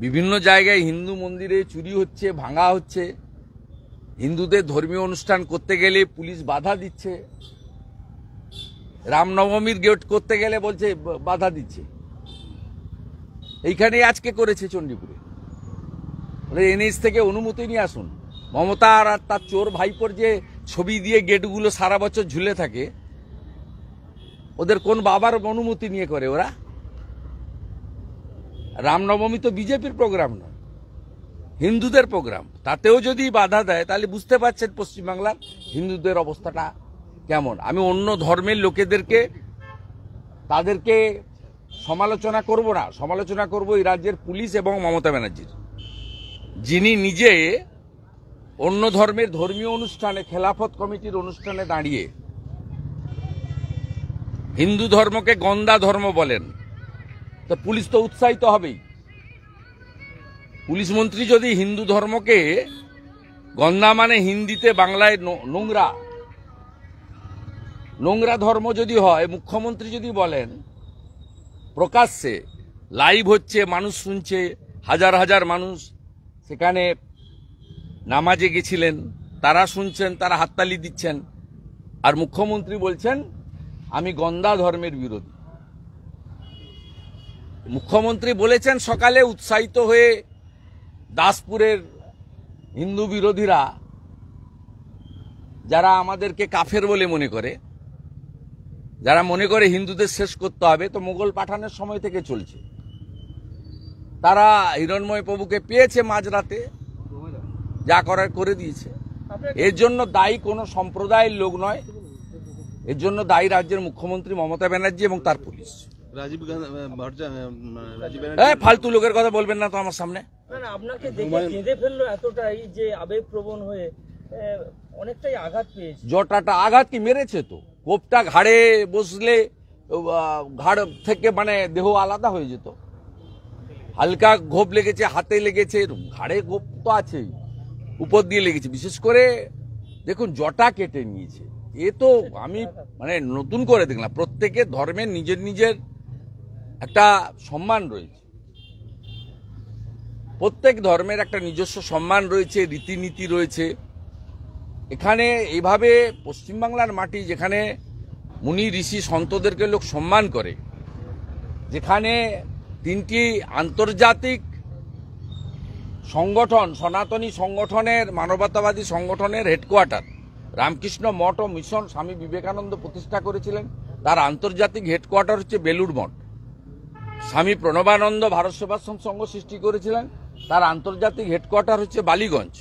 বিভিন্ন জায়গায় হিন্দু মন্দিরে চুরি হচ্ছে, ভাঙা হচ্ছে, হিন্দুদের ধর্মীয় অনুষ্ঠান করতে গেলে পুলিশ বাধা দিচ্ছে, রামনবমীর গেট করতে গেলে বলছে বাধা দিচ্ছে। এইখানে আজকে করেছে চণ্ডীপুরে, এনএইচ থেকে অনুমতি নিয়ে আসুন। মমতা আর তার চোর ভাইপোর যে ছবি দিয়ে গেটগুলো সারা বছর ঝুলে থাকে, ওদের কোন বাবার অনুমতি নিয়ে করে ওরা? রামনবমী তো বিজেপির প্রোগ্রাম নয়, হিন্দুদের প্রোগ্রাম। তাতেও যদি বাধা দেয় তাহলে বুঝতে পারছেন পশ্চিমবাংলার হিন্দুদের অবস্থাটা কেমন। আমি অন্য ধর্মের লোকেদেরকে তাদেরকে সমালোচনা করব না, সমালোচনা করব এই রাজ্যের পুলিশ এবং মমতা ব্যানার্জির, যিনি নিজে অন্য ধর্মের ধর্মীয় অনুষ্ঠানে, খেলাফত কমিটির অনুষ্ঠানে দাঁড়িয়ে হিন্দু ধর্মকে গন্দা ধর্ম বলেন। তো পুলিশ তো উৎসাহিত হবেই। পুলিশ মন্ত্রী যদি হিন্দু ধর্মকে গন্দা মানে হিন্দিতে বাংলায় নোংরা, নোংরা ধর্ম যদি হয়, মুখ্যমন্ত্রী যদি বলেন প্রকাশ্যে, লাইভ হচ্ছে, মানুষ শুনছে, হাজার হাজার মানুষ সেখানে নামাজে গেছিলেন, তারা শুনছেন, তারা হাততালি দিচ্ছেন, আর মুখ্যমন্ত্রী বলছেন আমি গন্দা ধর্মের বিরোধী। মুখ্যমন্ত্রী বলেছেন সকালে উৎসাহিত হয়ে দাসপুরের হিন্দু বিরোধীরা, যারা আমাদেরকে কাফের বলে মনে করে, যারা মনে করে হিন্দুদের শেষ করতে হবে, তো মোগল পাঠানের সময় থেকে চলছে। তারা হিরণময় প্রভুকে পেয়েছে মাঝরাতে, যা করার করে দিয়েছে। এর জন্য দায়ী কোনো সম্প্রদায়ের লোক নয়, এর জন্য দায়ী রাজ্যের মুখ্যমন্ত্রী মমতা ব্যানার্জি এবং তার পুলিশ। ফালতু লোকের কথা বলবেন না তো আমার সামনে। আপনাকে দেখে কেঁদে ফেললো এতটাই যে আবেগপ্রবণ হয়ে অনেকটাই আঘাত পেয়েছে। জটাটা আঘাত কি মেরেছে? তো কোপটা ঘাড়ে বসলে ঘাড় থেকে মানে দেহ আলাদা হয়ে যেত। হালকা ঘোপ লেগেছে, হাতে লেগেছে, ঘাড়ে ঘোপ তো আছেই, উপর দিয়ে লেগেছে। বিশেষ করে দেখুন জটা কেটে নিয়েছে। এ তো আমি মানে নতুন করে দেখলাম। প্রত্যেকের ধর্মের নিজের নিজের একটা সম্মান রয়েছে, প্রত্যেক ধর্মের একটা নিজস্ব সম্মান রয়েছে, রীতিনীতি রয়েছে। এখানে এইভাবে পশ্চিমবাংলার মাটি, যেখানে মুনি ঋষি সন্তদেরকে লোক সম্মান করে, যেখানে তিনটি আন্তর্জাতিক সংগঠন, সনাতনী সংগঠনের, মানবতাবাদী সংগঠনের হেডকোয়ার্টার, রামকৃষ্ণ মঠ ও মিশন স্বামী বিবেকানন্দ প্রতিষ্ঠা করেছিলেন, তার আন্তর্জাতিক হেডকোয়ার্টার হচ্ছে বেলুড় মঠ। স্বামী প্রণবানন্দ ভারত সেবাশ্রম সংঘ সৃষ্টি করেছিলেন, তার আন্তর্জাতিক হেডকোয়ার্টার হচ্ছে বালিগঞ্জ।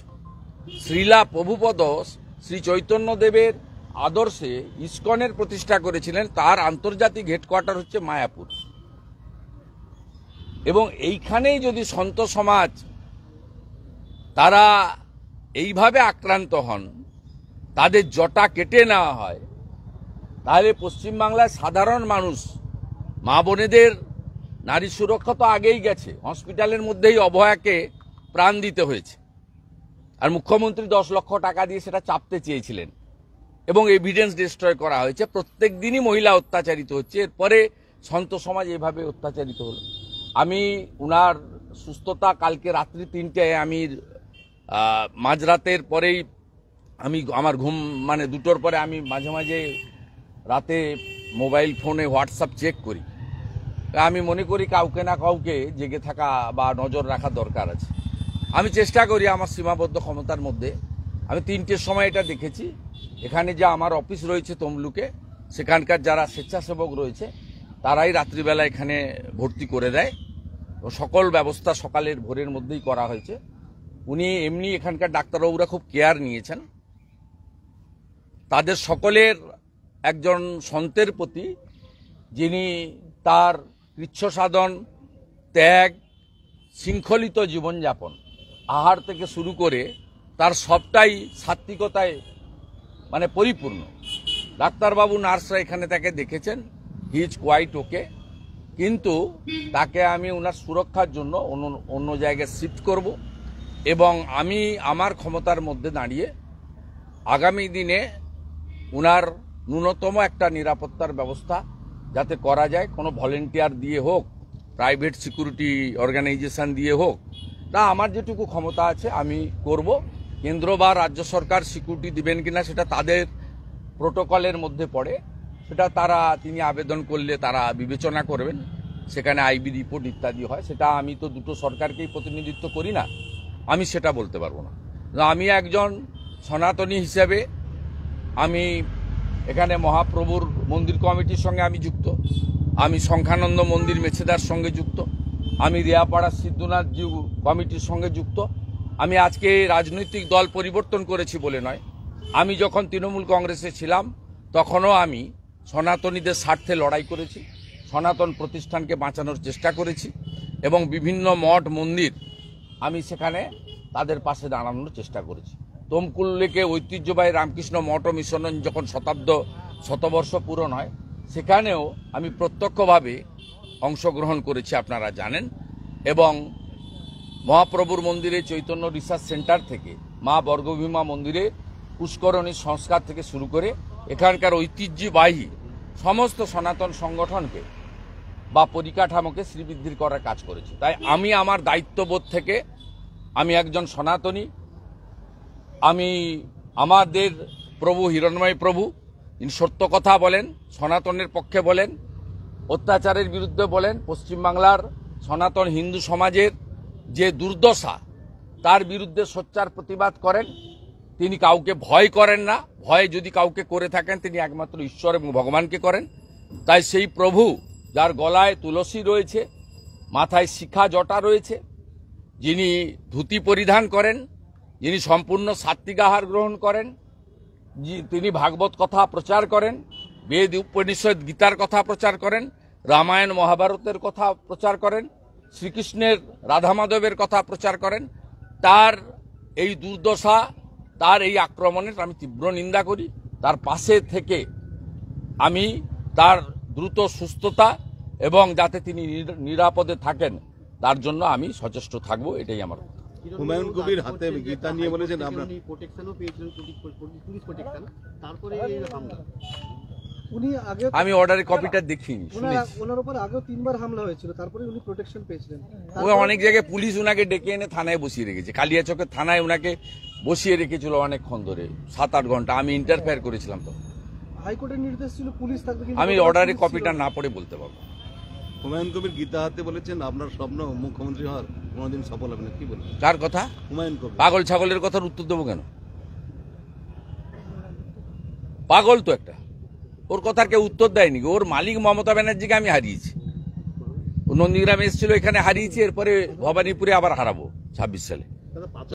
শ্রীলা প্রভুপদ শ্রী চৈতন্যদেবের আদর্শে ইসকনের প্রতিষ্ঠা করেছিলেন, তার আন্তর্জাতিক হেডকোয়ার্টার হচ্ছে মায়াপুর। এবং এইখানেই যদি সন্ত সমাজ তারা এইভাবে আক্রান্ত হন, তাদের জটা কেটে নেওয়া হয়, তাহলে পশ্চিমবাংলার সাধারণ মানুষ, মা বোনেদের নারী সুরক্ষা তো আগেই গেছে, হসপিটালের মধ্যেই অভয়াকে প্রাণ দিতে হয়েছে, আর মুখ্যমন্ত্রী 10 লক্ষ টাকা দিয়ে সেটা চাপতে চেয়েছিলেন এবং এভিডেন্স ডিস্ট্রয় করা হয়েছে। প্রত্যেক দিনই মহিলা অত্যাচারিত হচ্ছে, এরপরে সন্ত সমাজ এভাবে অত্যাচারিত হলো। আমি উনার সুস্থতা, কালকে রাত্রি 3টায় আমি মাঝরাতের পরেই আমি আমার ঘুম মানে 2টোর পরে আমি মাঝে মাঝে রাতে মোবাইল ফোনে হোয়াটসঅ্যাপ চেক করি। আমি মনে করি কাউকে না কাউকে জেগে থাকা বা নজর রাখা দরকার আছে। আমি চেষ্টা করি আমার সীমাবদ্ধ ক্ষমতার মধ্যে। আমি 3টের সময় এটা দেখেছি, এখানে যে আমার অফিস রয়েছে তমলুকে, সেখানকার যারা স্বেচ্ছাসেবক রয়েছে তারাই রাত্রিবেলা এখানে ভর্তি করে দেয়। সকল ব্যবস্থা সকালের ভোরের মধ্যেই করা হয়েছে। উনি এমনি এখানকার ডাক্তারবাবুরা খুব কেয়ার নিয়েছেন। তাদের সকলের একজন সন্তের প্রতি, যিনি তার কৃচ্ছ সাধন, ত্যাগ, শৃঙ্খলিত জীবনযাপন, আহার থেকে শুরু করে তার সবটাই সাত্বিকতায় মানে পরিপূর্ণ। ডাক্তারবাবু, নার্সরা এখানে তাকে দেখেছেন, হি ইজ কোয়াইট ওকে। কিন্তু তাকে আমি ওনার সুরক্ষার জন্য অন্য জায়গায় শিফট করব এবং আমি আমার ক্ষমতার মধ্যে দাঁড়িয়ে আগামী দিনে ওনার ন্যূনতম একটা নিরাপত্তার ব্যবস্থা যাতে করা যায়, কোনো ভলেন্টিয়ার দিয়ে হোক, প্রাইভেট সিকিউরিটি অর্গানাইজেশন দিয়ে হোক, না, আমার যেটুকু ক্ষমতা আছে আমি করব। কেন্দ্র বা রাজ্য সরকার সিকিউরিটি দিবেন কিনা সেটা তাদের প্রোটোকলের মধ্যে পড়ে, সেটা তিনি আবেদন করলে তারা বিবেচনা করবেন। সেখানে আইবি রিপোর্ট ইত্যাদি হয়, সেটা আমি তো দুটো সরকারকেই প্রতিনিধিত্ব করি না, আমি সেটা বলতে পারবো না। আমি একজন সনাতনী হিসেবে আমি এখানে মহাপ্রভুর মন্দির কমিটির সঙ্গে আমি যুক্ত, আমি সংখ্যানন্দ মন্দির মেছেদার সঙ্গে যুক্ত, আমি রিয়াপাড়া সিদ্ধনাথ জিউ কমিটির সঙ্গে যুক্ত। আমি আজকে রাজনৈতিক দল পরিবর্তন করেছি বলে নয়, আমি যখন তৃণমূল কংগ্রেসে ছিলাম তখনও আমি সনাতনীদের স্বার্থে লড়াই করেছি, সনাতন প্রতিষ্ঠানকে বাঁচানোর চেষ্টা করেছি এবং বিভিন্ন মঠ মন্দির আমি সেখানে তাদের পাশে দাঁড়ানোর চেষ্টা করেছি। তমকুল লেকে ঐতিহ্যবাহী রামকৃষ্ণ মঠ ও মিশন যখন শতবর্ষ পূরণ হয় সেখানেও আমি প্রত্যক্ষভাবে অংশগ্রহণ করেছি, আপনারা জানেন। এবং মহাপ্রভুর মন্দিরে চৈতন্য রিসার্চ সেন্টার থেকে মা বর্গভীমা মন্দিরে পুষ্করণী সংস্কার থেকে শুরু করে এখানকার ঐতিহ্যবাহী সমস্ত সনাতন সংগঠনকে বা পরিকাঠামোকে শ্রীবৃদ্ধির করার কাজ করেছি। তাই আমি আমার দায়িত্ববোধ থেকে, আমি একজন সনাতনী, আমি আমাদের প্রভু হিরণময় প্রভু তিনি সত্য কথা বলেন, সনাতনের পক্ষে বলেন, অত্যাচারের বিরুদ্ধে বলেন, পশ্চিমবাংলার সনাতন হিন্দু সমাজের যে দুর্দশা তার বিরুদ্ধে সোচ্চার প্রতিবাদ করেন। তিনি কাউকে ভয় করেন না, ভয় যদি কাউকে করে থাকেন তিনি একমাত্র ঈশ্বর এবং ভগবানকে করেন। তাই সেই প্রভু যার গলায় তুলসী রয়েছে, মাথায় শিখা জটা রয়েছে, যিনি ধুতি পরিধান করেন, যিনি সম্পূর্ণ সাত্বিক আহার গ্রহণ করেন, তিনি ভাগবত কথা প্রচার করেন, বেদ উপনিষদ গীতার কথা প্রচার করেন, রামায়ণ মহাভারতের কথা প্রচার করেন, শ্রীকৃষ্ণের রাধা মাধবের কথা প্রচার করেন, তার এই দুর্দশা, তার এই আক্রমণের আমি তীব্র নিন্দা করি। তার পাশে থেকে আমি তার দ্রুত সুস্থতা এবং যাতে তিনি নিরাপদে থাকেন তার জন্য আমি সচেষ্ট থাকব, এটাই আমার কথা। হুমায়ুন কবির হাতে গীতা নিয়ে বলেছেন আমরা প্রোটেকশনও পেয়েছিলেন, পুলিশ প্রোটেকশন, তারপরে হামলা। উনি আগে আমি অর্ডারের কপিটা দেখিনি, ওনার উপর আগেও 3 বার হামলা হয়েছিল, তারপরে উনি প্রোটেকশন পেয়েছিলেন। ও অনেক জায়গায় পুলিশ উনাকে ডেকে এনে থানায় বসিয়ে রেখেছে, কালিয়াচকের থানায় উনাকে বসিয়ে রেখেছিল অনেকক্ষণ ধরে, 7-8 ঘন্টা। আমি ইন্টারফেয়ার করেছিলাম তো। হাইকোর্টের নির্দেশ ছিল পুলিশ থাকবে, আমি অর্ডারের কপিটা না পড়ে বলতে পারবো। হুমায়ুন কবির গীতা হাতে বলেছেন আপনার স্বপ্ন মুখ্যমন্ত্রী হওয়ার, কোনোদিন সফল হবে না, কি বলবেন? কার কথা? হুমায়ুন কবির। পাগল ছাগলের কথার উত্তর দেবো কেন? পাগল তো একটা, ওর কথার কেউ উত্তর দেয়নি। ওর মালিক মমতা ব্যানার্জিকে আমি হারিয়েছি, ও নন্দীগ্রামে এসেছিল, এখানে হারিয়েছি, এরপরে ভবানীপুরে আবার হারাবো 26 সালে।